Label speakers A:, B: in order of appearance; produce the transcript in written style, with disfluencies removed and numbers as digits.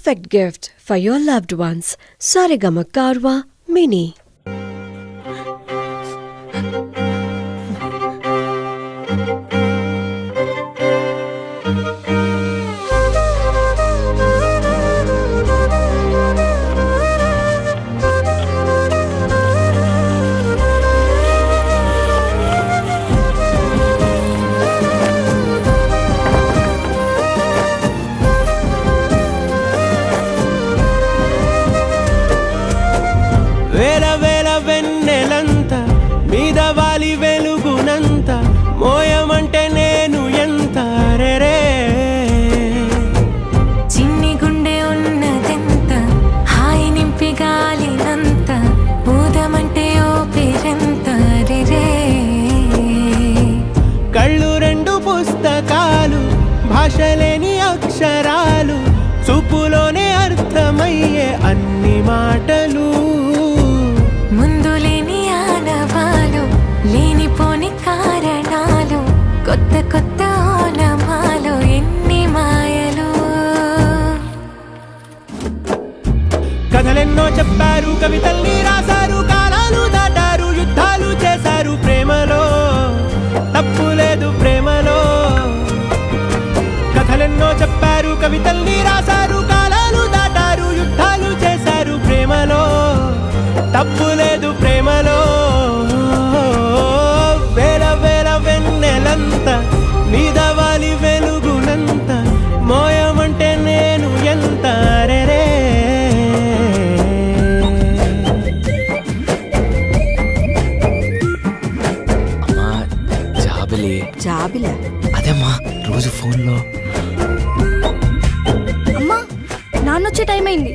A: perfect gift for your loved ones. Saregama Karwa Mini.
B: వాలి వెలుగునంత మోయమంటే నేను ఎంత రే
C: చిన్ని గుండె ఉన్నదెంత హాయి నింపి గాలినంత ఊదమంటే ఓపిరెంత రే
B: కళ్ళు రెండు పుస్తకాలు భాషలేని అక్షరాలు చూపులోనే అర్థమయ్యే అన్ని మాటలు
C: ముందులేని ఆనవాలు లేనిపోని కారణాలు కొత్త కొత్త ఓనమాలు ఎన్ని మాయలు
B: కథలెన్నో చెప్పారు కవితల్ని రాశారు కాలాలు దాటారు యుద్ధాలు చేశారు ప్రేమలో తప్పు లేదు ప్రేమలో కథలెన్నో చెప్పారు కవితల్ని రాశారు కాలాలు దాటారు యుద్ధాలు చేశారు ప్రేమలో తప్పు లేదు ప్రేమలో వేల వేల వెన్నెలంత నీదవాలి వెలుగునంత మోయమంటే నేను ఎంత రే
D: అమ్మా జాబిలే అదేమ్మా రోజు ఫోన్లో
E: అమ్మా నాన్నొచ్చే టైం అయింది.